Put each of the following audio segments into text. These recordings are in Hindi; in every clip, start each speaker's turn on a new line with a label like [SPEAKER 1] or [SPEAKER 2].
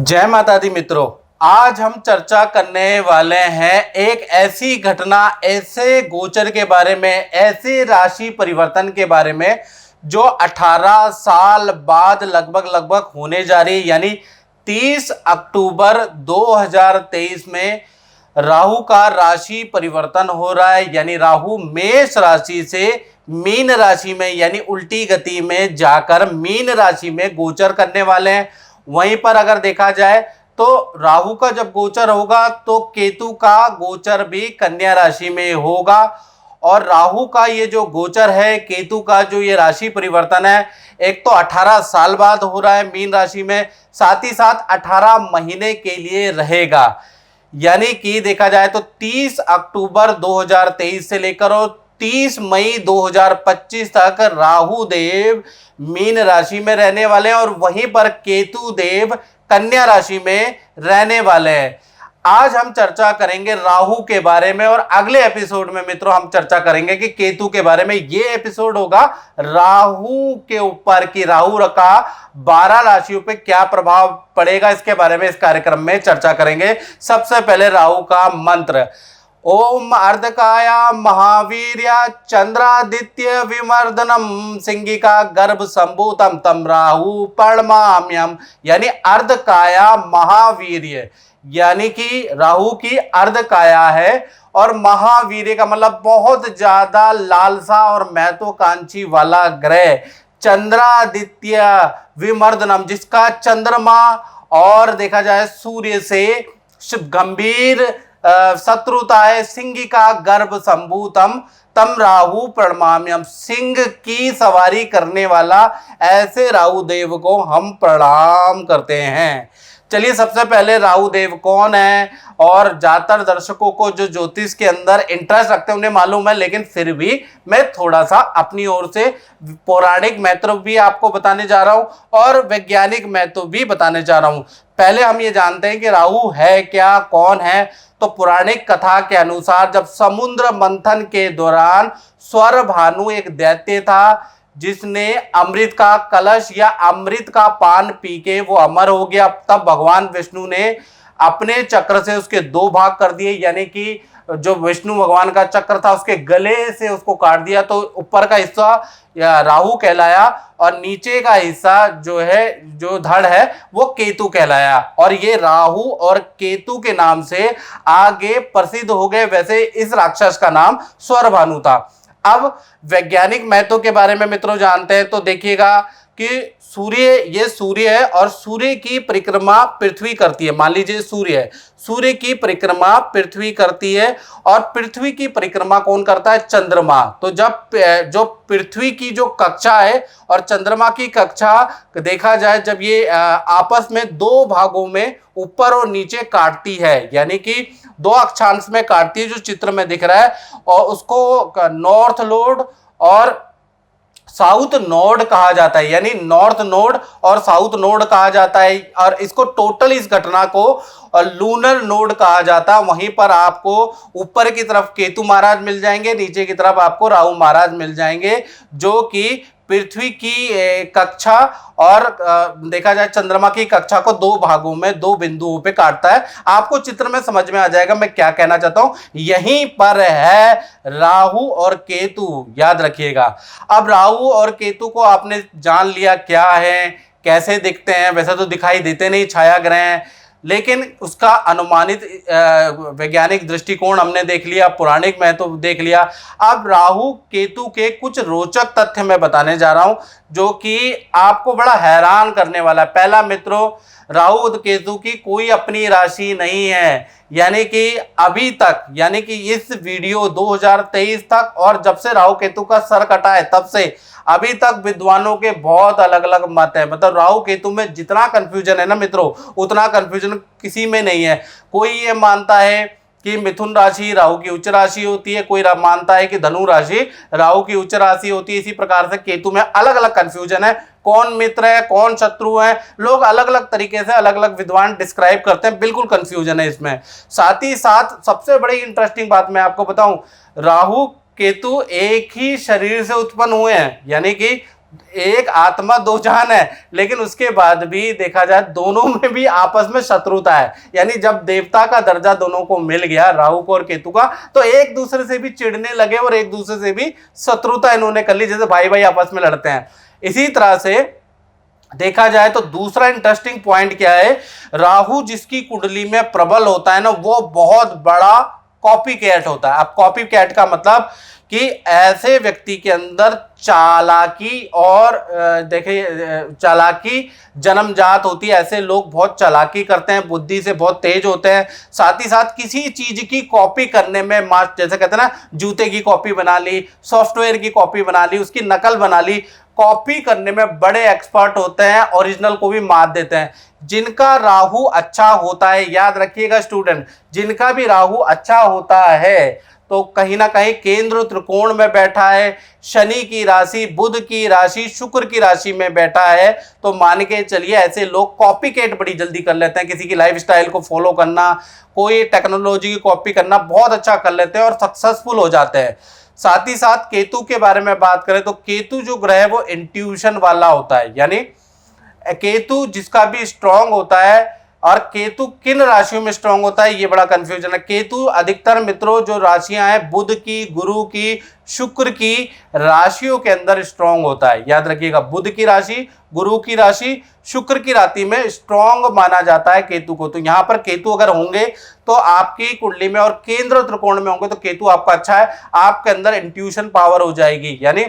[SPEAKER 1] जय माता दी मित्रों। आज हम चर्चा करने वाले हैं एक ऐसी घटना, ऐसे गोचर के बारे में, ऐसे राशि परिवर्तन के बारे में जो 18 साल बाद लगभग होने जा रही है। यानी 30 अक्टूबर 2023 में राहु का राशि परिवर्तन हो रहा है। यानी राहु मेष राशि से मीन राशि में यानी उल्टी गति में जाकर मीन राशि में गोचर करने वाले हैं। वहीं पर अगर देखा जाए तो राहु का जब गोचर होगा तो केतु का गोचर भी कन्या राशि में होगा। और राहु का ये जो गोचर है, केतु का जो ये राशि परिवर्तन है, एक तो 18 साल बाद हो रहा है मीन राशि में, साथ ही साथ 18 महीने के लिए रहेगा। यानी कि देखा जाए तो 30 अक्टूबर 2023 से लेकर और 30 मई 2025 तक राहु देव मीन राशि में रहने वाले हैं और वहीं पर केतु देव कन्या राशि में रहने वाले हैं। आज हम चर्चा करेंगे राहु के बारे में और अगले एपिसोड में मित्रों हम चर्चा करेंगे कि केतु के बारे में। ये एपिसोड होगा राहु के ऊपर कि राहु का 12 राशियों पे क्या प्रभाव पड़ेगा, इसके बारे में इस कार्यक्रम में चर्चा करेंगे। सबसे पहले राहु का मंत्र, ओम अर्धकाया महावीर्या चंद्रादित्य विमर्दनम सिंगिका गर्भ संभूतम तम राहु पर्णमाम्यम। यानी अर्धकाया महावीर्य, यानी कि राहु की अर्धकाया है और महावीर्य का मतलब बहुत ज्यादा लालसा और महत्वाकांक्षी वाला ग्रह चंद्रादित्य विमर्दनम, जिसका चंद्रमा और देखा जाए सूर्य से गंभीर शत्रुता है। सिंह का गर्भ संभूतम तम राहु प्रणमाम्यम, सिंह की सवारी करने वाला ऐसे राहु देव को हम प्रणाम करते हैं। चलिए सबसे पहले राहु देव कौन है, और ज्यादातर दर्शकों को जो ज्योतिष के अंदर इंटरेस्ट रखते हैं उन्हें मालूम है, लेकिन फिर भी मैं थोड़ा सा अपनी ओर से पौराणिक महत्व भी आपको बताने जा रहा हूं और वैज्ञानिक महत्व भी बताने जा रहा हूं। पहले हम ये जानते हैं कि राहु है क्या, कौन है। तो पौराणिक कथा के अनुसार जब समुद्र मंथन के दौरान स्वर भानु एक दैत्य था जिसने अमृत का कलश या अमृत का पान पी के वो अमर हो गया, तब भगवान विष्णु ने अपने चक्र से उसके 2 भाग कर दिए। यानी कि जो विष्णु भगवान का चक्र था उसके गले से उसको काट दिया, तो ऊपर का हिस्सा राहु कहलाया और नीचे का हिस्सा जो है, जो धड़ है, वो केतु कहलाया। और ये राहु और केतु के नाम से आगे प्रसिद्ध हो गए। वैसे इस राक्षस का नाम स्वरभानु था। अब वैज्ञानिक महत्व के बारे में मित्रों जानते हैं तो देखिएगा कि ये सूर्य है और सूर्य की परिक्रमा पृथ्वी करती है। मान लीजिए सूर्य है, सूर्य की परिक्रमा पृथ्वी करती है और पृथ्वी की परिक्रमा कौन करता है? चंद्रमा। तो जब जो पृथ्वी की जो कक्षा है और चंद्रमा की कक्षा देखा जाए, जब ये आपस में 2 भागों में ऊपर और नीचे काटती है, यानी कि 2 अक्षांश में काटती है जो चित्र में दिख रहा है, और उसको नॉर्थ नोड और साउथ नोड कहा जाता है। यानी नॉर्थ नोड और साउथ नोड कहा जाता है और इसको टोटल इस घटना को लूनर नोड कहा जाता है। वहीं पर आपको ऊपर की तरफ केतु महाराज मिल जाएंगे, नीचे की तरफ आपको राहु महाराज मिल जाएंगे, जो कि पृथ्वी की कक्षा और देखा जाए चंद्रमा की कक्षा को 2 भागों में 2 बिंदुओं पे काटता है। आपको चित्र में समझ में आ जाएगा मैं क्या कहना चाहता हूं। यहीं पर है राहु और केतु, याद रखिएगा। अब राहु और केतु को आपने जान लिया क्या है, कैसे दिखते हैं। वैसे तो दिखाई देते नहीं, छाया ग्रह हैं, लेकिन उसका अनुमानित वैज्ञानिक दृष्टिकोण हमने देख लिया, पौराणिक महत्व देख लिया। अब राहु केतु के कुछ रोचक तथ्य मैं बताने जा रहा हूं जो कि आपको बड़ा हैरान करने वाला है। पहला मित्रों, राहु और केतु की कोई अपनी राशि नहीं है। यानी कि अभी तक, यानी कि इस वीडियो 2023 तक और जब से राहु केतु का सर कटा है तब से अभी तक विद्वानों के बहुत अलग अलग मत है। मतलब राहु केतु में जितना कंफ्यूजन है ना मित्रों, उतना कंफ्यूजन किसी में नहीं है। कोई ये मानता है कि मिथुन राशि राहु की उच्च राशि होती है, कोई मानता है कि धनु राशि राहु की उच्च राशि होती है। इसी प्रकार से केतु में अलग अलग कंफ्यूजन है, कौन मित्र है कौन शत्रु है, लोग अलग अलग तरीके से अलग अलग विद्वान डिस्क्राइब करते हैं, बिल्कुल कंफ्यूजन है इसमें। साथ ही साथ सबसे बड़ी इंटरेस्टिंग बात मैं आपको बताऊं, राहु केतु एक ही शरीर से उत्पन्न हुए हैं। यानी कि एक आत्मा दो जान है, लेकिन उसके बाद भी देखा जाए दोनों में भी आपस में शत्रुता है। यानी जब देवता का दर्जा दोनों को मिल गया, राहु को और केतु का, तो एक दूसरे से भी चिढ़ने लगे और एक दूसरे से भी शत्रुता इन्होंने कर ली, जैसे भाई भाई आपस में लड़ते हैं। इसी तरह से देखा जाए तो दूसरा इंटरेस्टिंग पॉइंट क्या है, राहु जिसकी कुंडली में प्रबल होता है ना, वो बहुत बड़ा कॉपी कैट होता है। अब कॉपी कैट का मतलब कि ऐसे व्यक्ति के अंदर चालाकी और देखिए चालाकी जन्मजात होती है। ऐसे लोग बहुत चालाकी करते हैं, बुद्धि से बहुत तेज होते हैं, साथ ही साथ किसी चीज की कॉपी करने में जैसे कहते हैं ना, जूते की कॉपी बना ली, सॉफ्टवेयर की कॉपी बना ली, उसकी नकल बना ली, कॉपी करने में बड़े एक्सपर्ट होते हैं, ओरिजिनल को भी मात देते हैं। जिनका राहु अच्छा होता है, याद रखिएगा स्टूडेंट, जिनका भी राहु अच्छा होता है तो कहीं ना कहीं केंद्र त्रिकोण में बैठा है, शनि की राशि, बुध की राशि, शुक्र की राशि में बैठा है, तो मान के चलिए ऐसे लोग कॉपीकेट बड़ी जल्दी कर लेते हैं। किसी की लाइफस्टाइल को फॉलो करना, कोई टेक्नोलॉजी की कॉपी करना बहुत अच्छा कर लेते हैं और सक्सेसफुल हो जाते हैं। साथ ही साथ केतु के बारे में बात करें तो केतु जो ग्रह है वो इंट्यूशन वाला होता है। यानी केतु जिसका भी स्ट्रांग होता है, और केतु किन राशियों में स्ट्रांग होता है ये बड़ा कंफ्यूजन है। केतु अधिकतर मित्रों जो राशियां हैं बुध की, गुरु की, शुक्र की राशियों के अंदर स्ट्रांग होता है। याद रखिएगा, बुध की राशि, गुरु की राशि, शुक्र की राशि में स्ट्रांग माना जाता है केतु को। तो यहां पर केतु अगर होंगे तो आपकी कुंडली में और केंद्र त्रिकोण में होंगे तो केतु आपका अच्छा है, आपके अंदर इंट्यूशन पावर हो जाएगी। यानी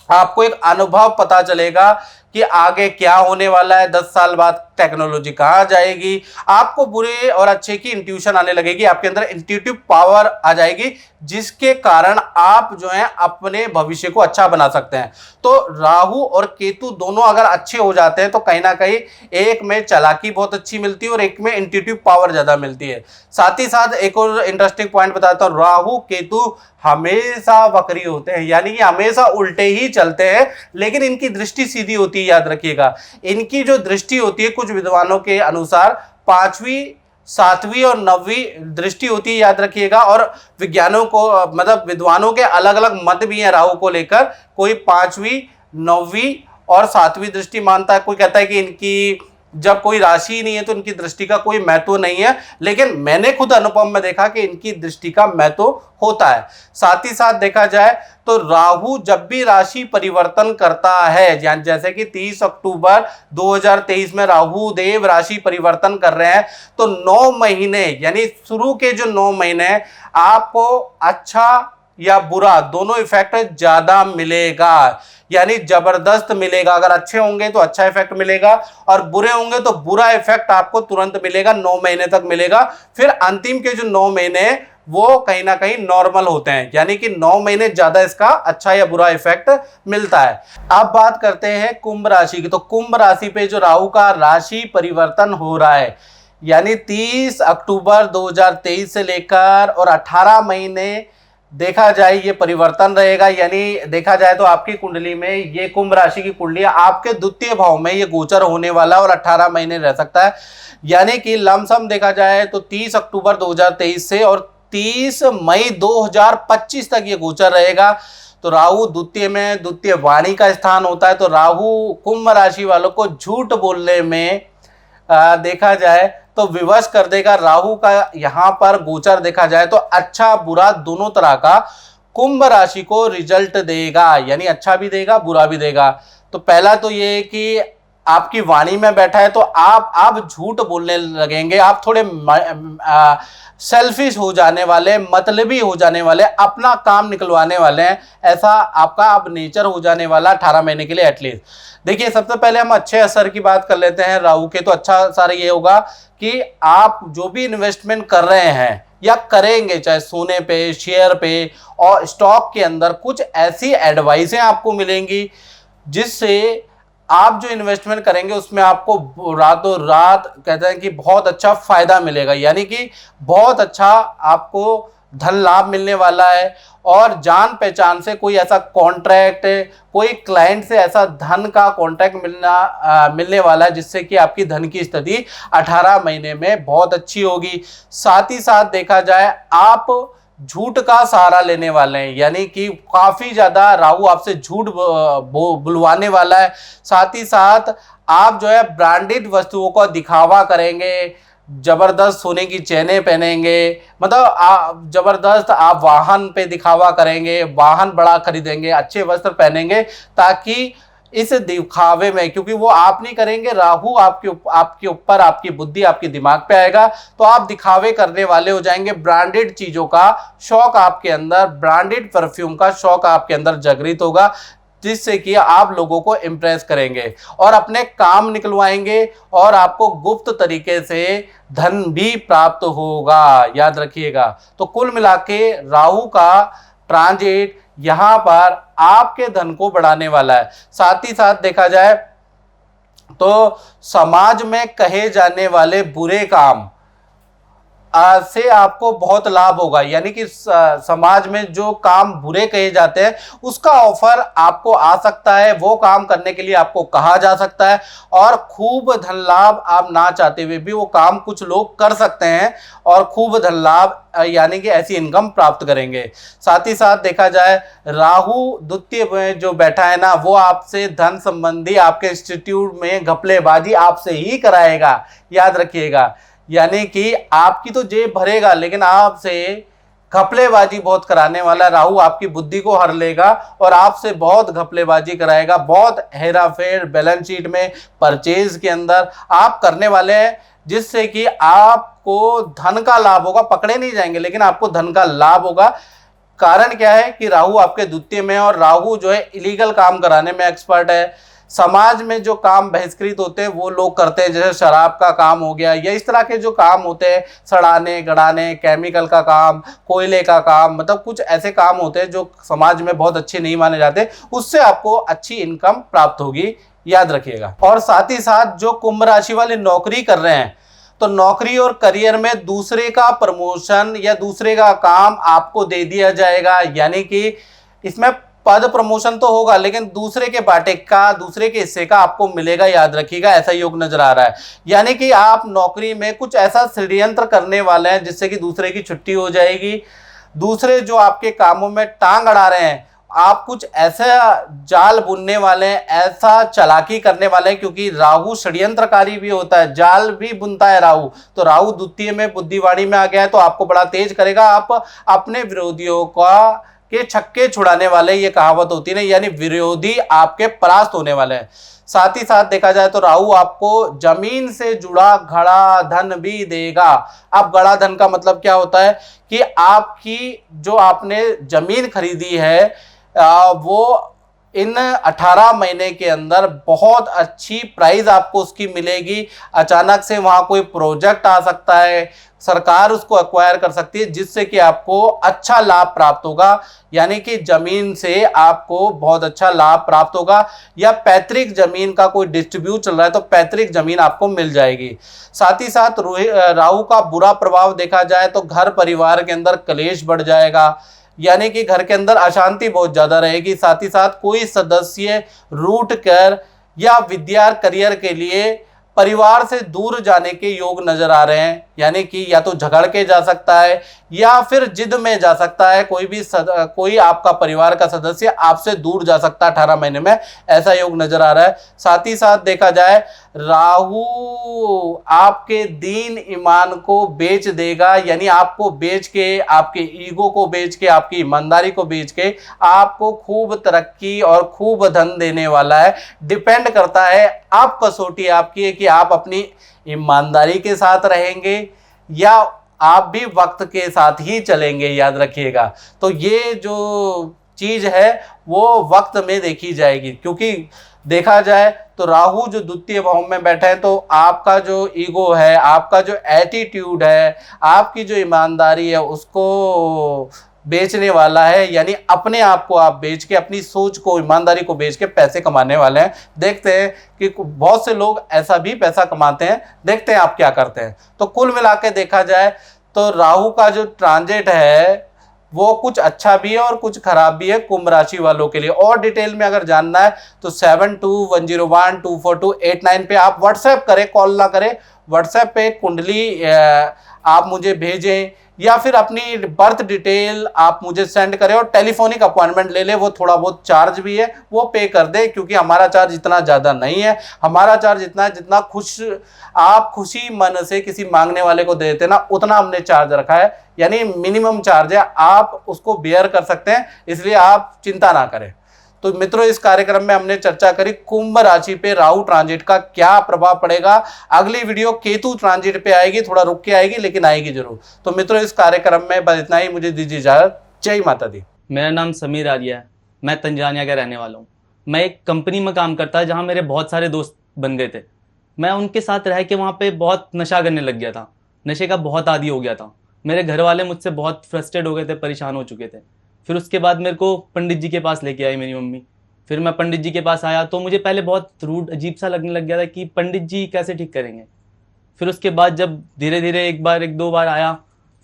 [SPEAKER 1] आपको एक अनुभव पता चलेगा कि आगे क्या होने वाला है, 10 साल बाद टेक्नोलॉजी कहाँ जाएगी, आपको बुरे और अच्छे की इंट्यूशन आने लगेगी, आपके अंदर इंट्यूटिव पावर आ जाएगी, जिसके कारण आप जो है अपने भविष्य को अच्छा बना सकते हैं। तो राहु और केतु दोनों अगर अच्छे हो जाते हैं तो कहीं ना कहीं एक में चालाकी बहुत अच्छी मिलती है और एक में इंट्यूटिव पावर ज्यादा मिलती है। साथ ही साथ एक और इंटरेस्टिंग पॉइंट बताता हूं, राहु केतु हमेशा वक्री होते हैं, यानी कि हमेशा उल्टे ही चलते हैं, लेकिन इनकी दृष्टि सीधी होती है। याद रखिएगा, इनकी जो दृष्टि होती है कुछ विद्वानों के अनुसार 5वीं, 7वीं और 9वीं दृष्टि होती है। याद रखिएगा, और विज्ञानों को मतलब विद्वानों के अलग अलग मत भी हैं राहु को लेकर। कोई 5वीं, 9वीं और 7वीं दृष्टि मानता है, कोई कहता है कि इनकी जब कोई राशि ही नहीं है तो इनकी दृष्टि का कोई महत्व नहीं है, लेकिन मैंने खुद अनुभव में देखा कि इनकी दृष्टि का महत्व होता है। साथ ही साथ देखा जाए तो राहु जब भी राशि परिवर्तन करता है, जैसे कि 30 अक्टूबर 2023 में राहु देव राशि परिवर्तन कर रहे हैं, तो 9 महीने यानी शुरू के जो 9 महीने आपको अच्छा या बुरा दोनों इफेक्ट ज्यादा मिलेगा, यानी जबरदस्त मिलेगा। अगर अच्छे होंगे तो अच्छा इफेक्ट मिलेगा और बुरे होंगे तो बुरा इफेक्ट आपको तुरंत मिलेगा, 9 महीने तक मिलेगा। फिर अंतिम के जो 9 महीने वो कहीं ना कहीं नॉर्मल होते हैं, यानी कि 9 महीने ज्यादा इसका अच्छा या बुरा इफेक्ट मिलता है। अब बात करते हैं कुंभ राशि की। तो कुंभ राशि पे जो राहु का राशि परिवर्तन हो रहा है, यानी 30 अक्टूबर 2023 से लेकर और 18 महीने देखा जाए ये परिवर्तन रहेगा। यानी देखा जाए तो आपकी कुंडली में ये कुंभ राशि की कुंडली आपके द्वितीय भाव में ये गोचर होने वाला और 18 महीने रह सकता है। यानी कि लमसम देखा जाए तो 30 अक्टूबर 2023 से और 30 मई 2025 तक ये गोचर रहेगा। तो राहु द्वितीय में, द्वितीय वाणी का स्थान होता है, तो राहु कुंभ राशि वालों को झूठ बोलने में देखा जाए तो विवश कर देगा। राहु का यहां पर गोचर देखा जाए तो अच्छा बुरा दोनों तरह का कुंभ राशि को रिजल्ट देगा, यानी अच्छा भी देगा बुरा भी देगा। तो पहला तो ये कि आपकी वाणी में बैठा है तो आप झूठ बोलने लगेंगे, आप थोड़े सेल्फिश हो जाने वाले, मतलबी हो जाने वाले, अपना काम निकलवाने वाले हैं, ऐसा आपका अब नेचर हो जाने वाला 18 महीने के लिए एटलीस्ट। देखिए सबसे पहले हम अच्छे असर की बात कर लेते हैं राहु के। तो अच्छा असर ये होगा कि आप जो भी इन्वेस्टमेंट कर रहे हैं या करेंगे, चाहे सोने पे, शेयर पे और स्टॉक के अंदर, कुछ ऐसी एडवाइसें आपको मिलेंगी जिससे आप जो इन्वेस्टमेंट करेंगे उसमें आपको रातों रात कहते हैं कि बहुत अच्छा फायदा मिलेगा, यानी कि बहुत अच्छा आपको धन लाभ मिलने वाला है। और जान पहचान से कोई ऐसा कॉन्ट्रैक्ट, कोई क्लाइंट से ऐसा धन का कॉन्ट्रैक्ट मिलने वाला है जिससे कि आपकी धन की स्थिति 18 महीने में बहुत अच्छी होगी। साथ ही साथ देखा जाए आप झूठ का सहारा लेने वाले हैं, यानी कि काफी ज्यादा राहु आपसे झूठ बुलवाने वाला है। साथ ही साथ आप जो है ब्रांडेड वस्तुओं का दिखावा करेंगे, जबरदस्त सोने की चेनें पहनेंगे, मतलब जबरदस्त आप वाहन पे दिखावा करेंगे, वाहन बड़ा खरीदेंगे, अच्छे वस्त्र पहनेंगे, ताकि इस दिखावे में, क्योंकि वो आप नहीं करेंगे, राहु आपके ऊपर आपकी बुद्धि आपके दिमाग पे आएगा, तो आप दिखावे करने वाले हो जाएंगे। ब्रांडेड चीजों का शौक आपके अंदर, ब्रांडेड परफ्यूम का शौक आपके अंदर जागृत होगा, जिससे कि आप लोगों को इम्प्रेस करेंगे और अपने काम निकलवाएंगे और आपको गुप्त तरीके से धन भी प्राप्त होगा, याद रखिएगा। तो कुल मिला के राहु का ट्रांजिट यहां पर आपके धन को बढ़ाने वाला है। साथ ही साथ देखा जाए तो समाज में कहे जाने वाले बुरे काम से आपको बहुत लाभ होगा, यानी कि समाज में जो काम बुरे कहे जाते हैं उसका ऑफर आपको आ सकता है, वो काम करने के लिए आपको कहा जा सकता है और खूब धन लाभ आप ना चाहते हुए भी वो काम कुछ लोग कर सकते हैं और खूब धन लाभ यानी कि ऐसी इनकम प्राप्त करेंगे। साथ ही साथ देखा जाए राहु द्वितीय में जो बैठा है ना, वो आपसे धन संबंधी आपके इंस्टीट्यूट में घपलेबाजी आपसे ही कराएगा, याद रखिएगा। यानी कि आपकी तो जेब भरेगा लेकिन आपसे घपलेबाजी बहुत कराने वाला राहु, आपकी बुद्धि को हर लेगा और आपसे बहुत घपलेबाजी कराएगा, बहुत हेरा फेर बैलेंस शीट में, परचेज के अंदर आप करने वाले हैं, जिससे कि आपको धन का लाभ होगा। पकड़े नहीं जाएंगे लेकिन आपको धन का लाभ होगा। कारण क्या है कि राहु आपके द्वितीय में और राहु जो है इलीगल काम कराने में एक्सपर्ट है। समाज में जो काम बहिष्कृत होते हैं वो लोग करते हैं, जैसे शराब का काम हो गया या इस तरह के जो काम होते हैं, सड़ाने गड़ाने, केमिकल का काम, कोयले का काम, मतलब कुछ ऐसे काम होते हैं जो समाज में बहुत अच्छे नहीं माने जाते, उससे आपको अच्छी इनकम प्राप्त होगी, याद रखिएगा। और साथ ही साथ जो कुंभ राशि वाले नौकरी कर रहे हैं, तो नौकरी और करियर में दूसरे का प्रमोशन या दूसरे का काम आपको दे दिया जाएगा, यानी कि इसमें पद प्रमोशन तो होगा लेकिन दूसरे के बाटे का, दूसरे के हिस्से का आपको मिलेगा, याद रखिएगा। ऐसा योग नजर आ रहा है, यानी कि आप नौकरी में कुछ ऐसा षड्यंत्र करने वाले हैं जिससे कि दूसरे की छुट्टी हो जाएगी। दूसरे जो आपके कामों में टांग अड़ा रहे हैं, आप कुछ ऐसा जाल बुनने वाले हैं, ऐसा चालाकी करने वाले हैं, क्योंकि राहु षड्यंत्रकारी भी होता है, जाल भी बुनता है राहु। तो राहु द्वितीय में बुद्धिवाणी में आ गया है तो आपको बड़ा तेज करेगा। आप अपने विरोधियों का के छक्के छुड़ाने वाले, ये कहावत होती है ना, यानी विरोधी आपके परास्त होने वाले हैं। साथ ही साथ देखा जाए तो राहु आपको जमीन से जुड़ा घड़ा धन भी देगा। अब घड़ा धन का मतलब क्या होता है कि आपकी जो आपने जमीन खरीदी है वो इन 18 महीने के अंदर बहुत अच्छी प्राइस आपको उसकी मिलेगी। अचानक से वहां कोई प्रोजेक्ट आ सकता है, सरकार उसको एक्वायर कर सकती है, जिससे कि आपको अच्छा लाभ प्राप्त होगा, यानी कि जमीन से आपको बहुत अच्छा लाभ प्राप्त होगा। या पैतृक जमीन का कोई डिस्ट्रीब्यूट चल रहा है तो पैतृक जमीन आपको मिल जाएगी। साथ ही साथ राहु का बुरा प्रभाव देखा जाए तो घर परिवार के अंदर कलेश बढ़ जाएगा, यानी कि घर के अंदर अशांति बहुत ज्यादा रहेगी। साथ ही साथ कोई सदस्य रूठ कर या विद्या करियर के लिए परिवार से दूर जाने के योग नजर आ रहे हैं, यानी कि या तो झगड़ के जा सकता है या फिर जिद में जा सकता है। कोई आपका परिवार का सदस्य आपसे दूर जा सकता है 18 महीने में, ऐसा योग नजर आ रहा है। साथ ही साथ देखा जाए राहु आपके दीन ईमान को बेच देगा, यानी आपको बेच के, आपके ईगो को बेच के, आपकी ईमानदारी को बेच के आपको खूब तरक्की और खूब धन देने वाला है। डिपेंड करता है, आप कसौटी आपकी है कि आप अपनी ईमानदारी के साथ रहेंगे या आप भी वक्त के साथ ही चलेंगे, याद रखिएगा। तो ये जो चीज है वो वक्त में देखी जाएगी, क्योंकि देखा जाए तो राहु जो द्वितीय भाव में बैठा है तो आपका जो ईगो है, आपका जो एटीट्यूड है, आपकी जो ईमानदारी है उसको बेचने वाला है, यानी अपने आप को आप बेच के, अपनी सोच को, ईमानदारी को बेच के पैसे कमाने वाले हैं। देखते हैं कि बहुत से लोग ऐसा भी पैसा कमाते हैं, देखते हैं आप क्या करते हैं। तो कुल मिला के देखा जाए तो राहु का जो ट्रांजिट है वो कुछ अच्छा भी है और कुछ खराब भी है कुंभ राशि वालों के लिए। और डिटेल में अगर जानना है तो 7210124289 पे आप व्हाट्सएप करें, कॉल ना करें, व्हाट्सएप पे कुंडली आप मुझे भेजें या फिर अपनी बर्थ डिटेल आप मुझे सेंड करें और टेलीफोनिक अपॉइंटमेंट ले ले। वो थोड़ा बहुत चार्ज भी है वो पे कर दे, क्योंकि हमारा चार्ज इतना ज़्यादा नहीं है। हमारा चार्ज इतना है जितना आप खुशी मन से किसी मांगने वाले को देते ना, उतना हमने चार्ज रखा है, यानी मिनिमम चार्ज है, आप उसको बेयर कर सकते हैं, इसलिए आप चिंता ना करें। तो मित्रों, इस कार्यक्रम में हमने चर्चा करी कुंभ राशि पे राहु ट्रांजिट का क्या प्रभाव पड़ेगा। अगली वीडियो केतु ट्रांजिट पे आएगी, थोड़ा रुक के आएगी लेकिन आएगी जरूर। तो मित्रों, इस कार्यक्रम में बस इतना ही, मुझे दीजिए इजाजत। जय माता दी।
[SPEAKER 2] मेरा नाम समीर आर्या है, मैं तंजानिया का रहने वाला हूँ। मैं एक कंपनी में काम करता जहाँ मेरे बहुत सारे दोस्त बन गए थे। मैं उनके साथ रह के वहाँ पे बहुत नशा करने लग गया था, नशे का बहुत आदी हो गया था। मेरे घर वाले मुझसे बहुत फ्रस्ट्रेट हो गए थे, परेशान हो चुके थे। फिर उसके बाद मेरे को पंडित जी के पास लेके आई मेरी मम्मी। फिर मैं पंडित जी के पास आया तो मुझे पहले बहुत रूड अजीब सा लगने लग गया था कि पंडित जी कैसे ठीक करेंगे। फिर उसके बाद जब धीरे धीरे एक दो बार आया,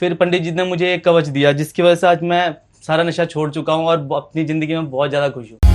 [SPEAKER 2] फिर पंडित जी ने मुझे एक कवच दिया जिसकी वजह से आज मैं सारा नशा छोड़ चुका हूँ और अपनी ज़िंदगी में बहुत ज़्यादा खुश हूँ।